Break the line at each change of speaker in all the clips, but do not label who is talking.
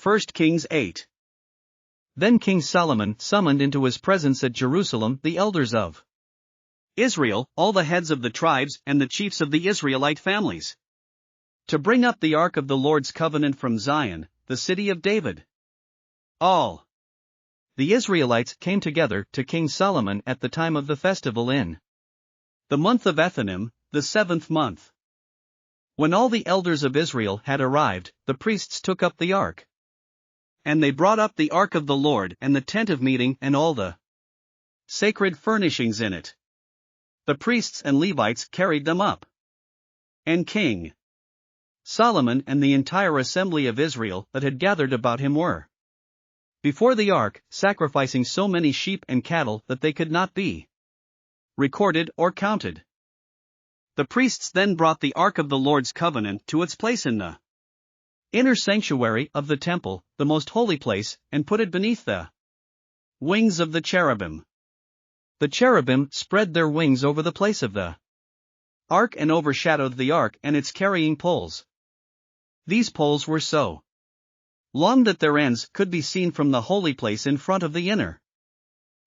1 Kings 8. Then King Solomon summoned into his presence at Jerusalem the elders of Israel, all the heads of the tribes and the chiefs of the Israelite families, to bring up the ark of the Lord's covenant from Zion, the city of David. All the Israelites came together to King Solomon at the time of the festival in the month of Ethanim, the 7th month. When all the elders of Israel had arrived, the priests took up the ark. And they brought up the ark of the Lord and the tent of meeting and all the sacred furnishings in it. The priests and Levites carried them up. And King Solomon and the entire assembly of Israel that had gathered about him were before the ark, sacrificing so many sheep and cattle that they could not be recorded or counted. The priests then brought the ark of the Lord's covenant to its place in the inner sanctuary of the temple, the most holy place, and put it beneath the wings of the cherubim. The cherubim spread their wings over the place of the ark and overshadowed the ark and its carrying poles. These poles were so long that their ends could be seen from the holy place in front of the inner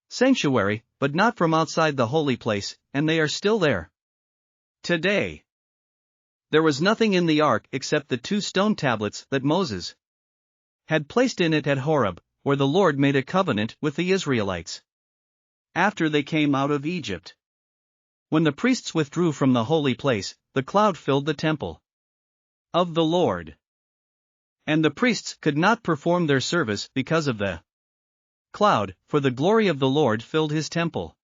sanctuary, but not from outside the holy place, and they are still there today. There was nothing in the ark except the 2 stone tablets that Moses had placed in it at Horeb, where the Lord made a covenant with the Israelites after they came out of Egypt. When the priests withdrew from the holy place, the cloud filled the temple of the Lord. And the priests could not perform their service because of the cloud, for the glory of the Lord filled his temple.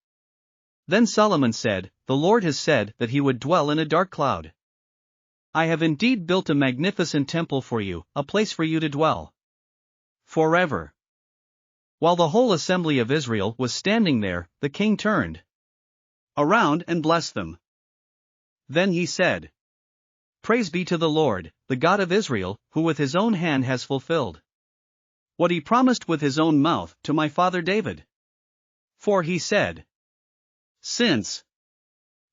Then Solomon said, "The Lord has said that he would dwell in a dark cloud. I have indeed built a magnificent temple for you, a place for you to dwell forever." While the whole assembly of Israel was standing there, the king turned around and blessed them. Then he said, "Praise be to the Lord, the God of Israel, who with his own hand has fulfilled what he promised with his own mouth to my father David. For he said, Since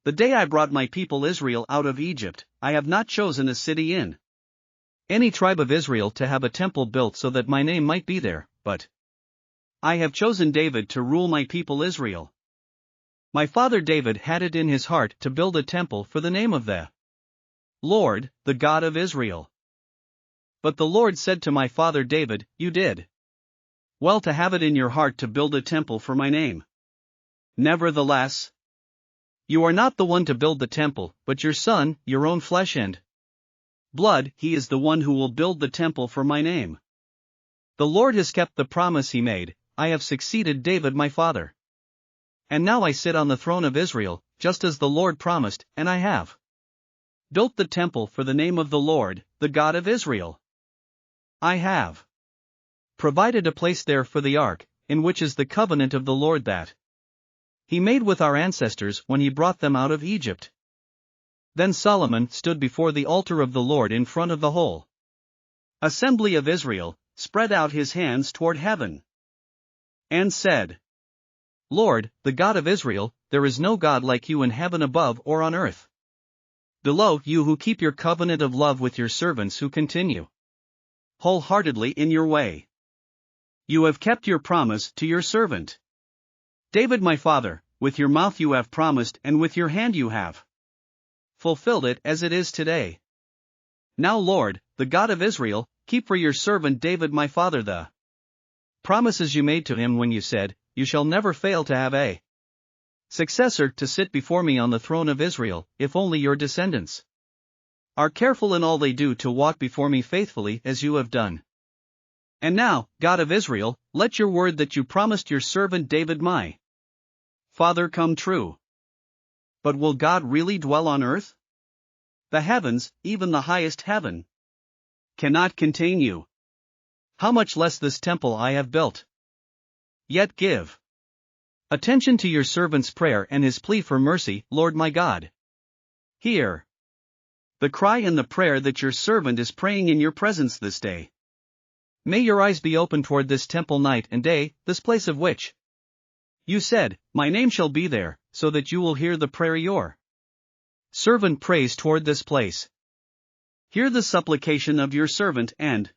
the day I brought my people Israel out of Egypt, I have not chosen a city in any tribe of Israel to have a temple built so that my name might be there, but I have chosen David to rule my people Israel. My father David had it in his heart to build a temple for the name of the Lord, the God of Israel. But the Lord said to my father David, You did well to have it in your heart to build a temple for my name. Nevertheless, you are not the one to build the temple, but your son, your own flesh and blood, he is the one who will build the temple for my name. The Lord has kept the promise he made. I have succeeded David my father. And now I sit on the throne of Israel, just as the Lord promised, and I have built the temple for the name of the Lord, the God of Israel. I have provided a place there for the ark, in which is the covenant of the Lord that he made with our ancestors when he brought them out of Egypt. Then Solomon stood before the altar of the Lord in front of the whole assembly of Israel, spread out his hands toward heaven, and said, Lord, the God of Israel, there is no God like you in heaven above or on earth below, you who keep your covenant of love with your servants who continue wholeheartedly in your way. You have kept your promise to your servant David my father. With your mouth you have promised, and with your hand you have fulfilled it as it is today. Now Lord, the God of Israel, keep for your servant David my father the promises you made to him when you said, You shall never fail to have a successor to sit before me on the throne of Israel, if only your descendants are careful in all they do to walk before me faithfully as you have done. And now, God of Israel, let your word that you promised your servant David my father come true. But will God really dwell on earth? The heavens, even the highest heaven, cannot contain you. How much less this temple I have built? Yet give attention to your servant's prayer and his plea for mercy, Lord my God. Hear the cry and the prayer that your servant is praying in your presence this day. May your eyes be open toward this temple night and day, this place of which you said, My name shall be there, so that you will hear the prayer your servant prays toward this place. Hear the supplication of your servant and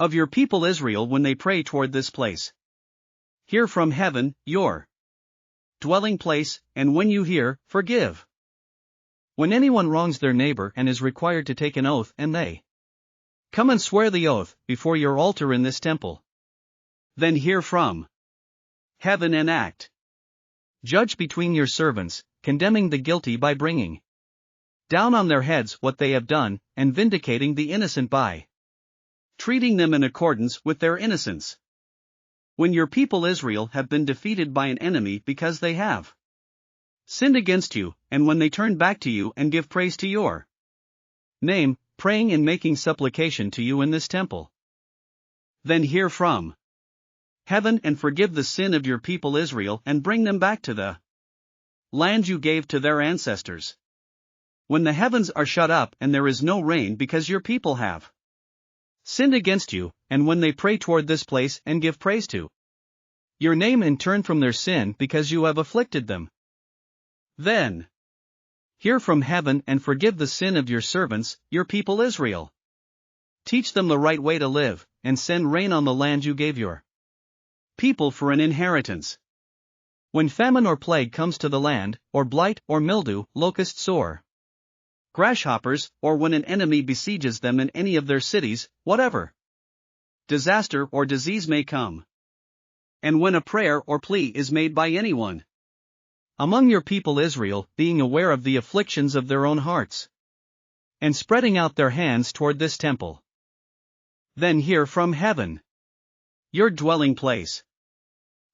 of your people Israel when they pray toward this place. Hear from heaven, your dwelling place, and when you hear, forgive. When anyone wrongs their neighbor and is required to take an oath and they come and swear the oath before your altar in this temple, then hear from heaven and act. Judge between your servants, condemning the guilty by bringing down on their heads what they have done, and vindicating the innocent by treating them in accordance with their innocence. When your people Israel have been defeated by an enemy because they have sinned against you, and when they turn back to you and give praise to your name, praying and making supplication to you in this temple, then hear from heaven and forgive the sin of your people Israel and bring them back to the land you gave to their ancestors. When the heavens are shut up and there is no rain because your people have sinned against you, and when they pray toward this place and give praise to your name and turn from their sin because you have afflicted them, then hear from heaven and forgive the sin of your servants, your people Israel. Teach them the right way to live, and send rain on the land you gave your people for an inheritance. When famine or plague comes to the land, or blight or mildew, locusts or grasshoppers, or when an enemy besieges them in any of their cities, whatever disaster or disease may come, and when a prayer or plea is made by anyone among your people Israel, being aware of the afflictions of their own hearts, and spreading out their hands toward this temple, then hear from heaven, your dwelling place.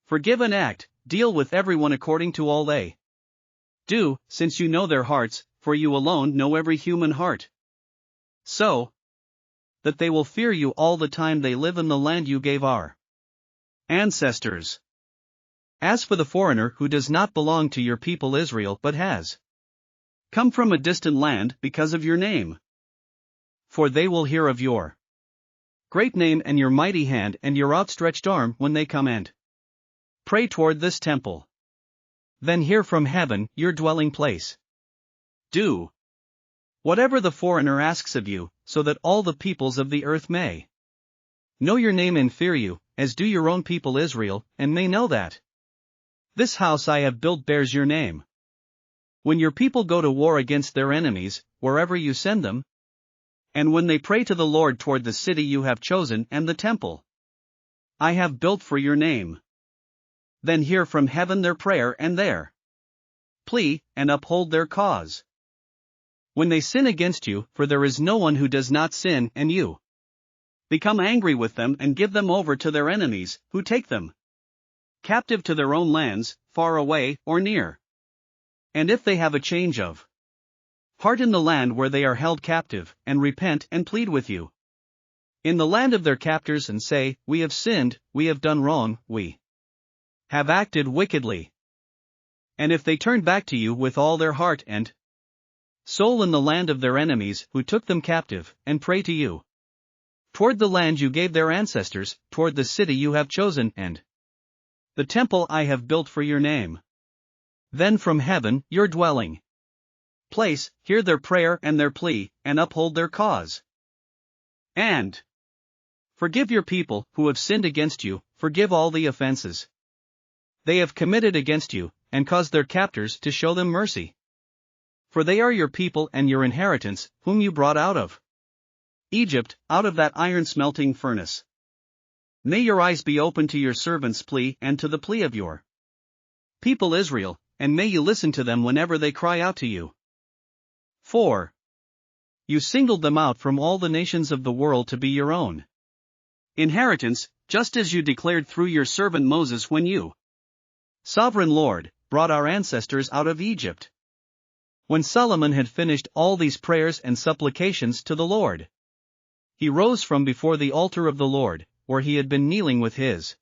Forgive and act, deal with everyone according to all they do, since you know their hearts, for you alone know every human heart, so that they will fear you all the time they live in the land you gave our ancestors. As for the foreigner who does not belong to your people Israel but has come from a distant land because of your name, for they will hear of your great name and your mighty hand and your outstretched arm when they come and pray toward this temple, then hear from heaven, your dwelling place. Do whatever the foreigner asks of you, so that all the peoples of the earth may know your name and fear you, as do your own people Israel, and may know that this house I have built bears your name. When your people go to war against their enemies, wherever you send them, and when they pray to the Lord toward the city you have chosen and the temple I have built for your name, then hear from heaven their prayer and their plea, and uphold their cause. When they sin against you, for there is no one who does not sin, and you become angry with them and give them over to their enemies, who take them captive to their own lands, far away or near. And if they have a change of heart in the land where they are held captive, and repent and plead with you in the land of their captors and say, we have sinned, we have done wrong, we have acted wickedly. And if they turn back to you with all their heart and soul in the land of their enemies who took them captive, and pray to you toward the land you gave their ancestors, toward the city you have chosen and the temple I have built for your name, then from heaven, your dwelling place, hear their prayer and their plea, and uphold their cause. And forgive your people who have sinned against you, forgive all the offenses they have committed against you, and cause their captors to show them mercy. For they are your people and your inheritance, whom you brought out of Egypt, out of that iron-smelting furnace. May your eyes be open to your servant's plea and to the plea of your people Israel, and may you listen to them whenever they cry out to you. 4. You singled them out from all the nations of the world to be your own inheritance, just as you declared through your servant Moses when you, Sovereign Lord, brought our ancestors out of Egypt. When Solomon had finished all these prayers and supplications to the Lord, he rose from before the altar of the Lord, where he had been kneeling with his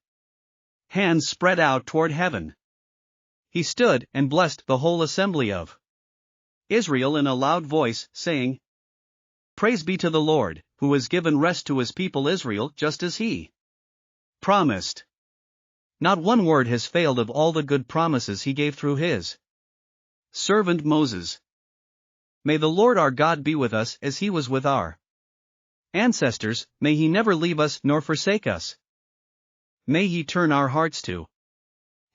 hands spread out toward heaven. He stood and blessed the whole assembly of Israel in a loud voice, saying, Praise be to the Lord, who has given rest to his people Israel just as he promised. Not one word has failed of all the good promises he gave through his servant Moses. May the Lord our God be with us as he was with our ancestors, may he never leave us nor forsake us. May he turn our hearts to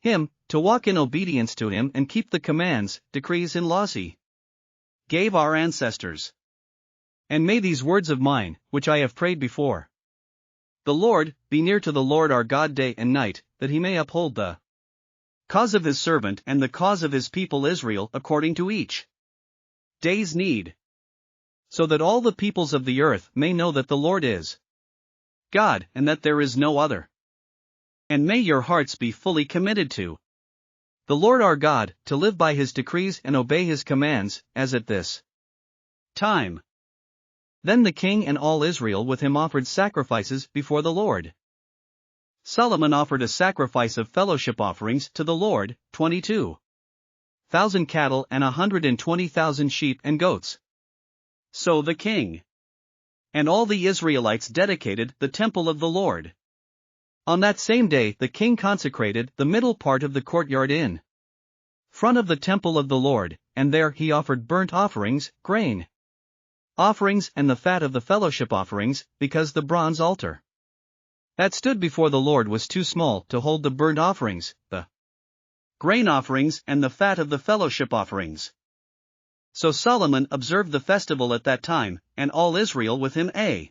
him, to walk in obedience to him and keep the commands, decrees and laws he gave our ancestors. And may these words of mine, which I have prayed before the Lord, be near to the Lord our God day and night, that he may uphold the cause of his servant and the cause of his people Israel according to each day's need, so that all the peoples of the earth may know that the Lord is God and that there is no other. And may your hearts be fully committed to the Lord our God, to live by his decrees and obey his commands, as at this time. Then the king and all Israel with him offered sacrifices before the Lord. Solomon offered a sacrifice of fellowship offerings to the Lord, 22,000 cattle and 120,000 sheep and goats. So the king and all the Israelites dedicated the temple of the Lord. On that same day the king consecrated the middle part of the courtyard in front of the temple of the Lord, and there he offered burnt offerings, grain offerings and the fat of the fellowship offerings, because the bronze altar that stood before the Lord was too small to hold the burnt offerings, the grain offerings and the fat of the fellowship offerings. So Solomon observed the festival at that time, and all Israel with him a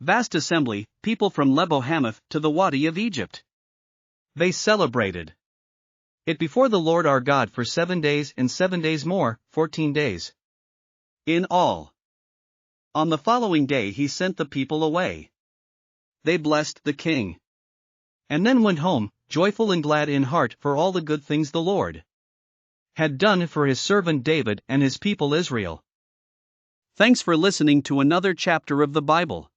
vast assembly, people from Lebo-Hamath to the Wadi of Egypt. They celebrated it before the Lord our God for 7 days and 7 days more, 14 days in all. On the following day he sent the people away. They blessed the king, and then went home, joyful and glad in heart for all the good things the Lord had done for his servant David and his people Israel. Thanks for listening to another chapter of the Bible.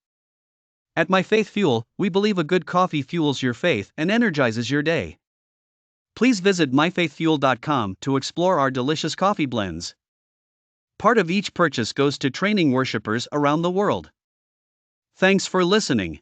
At My Faith Fuel, we believe a good coffee fuels your faith and energizes your day. Please visit myfaithfuel.com to explore our delicious coffee blends. Part of each purchase goes to training worshipers around the world. Thanks for listening.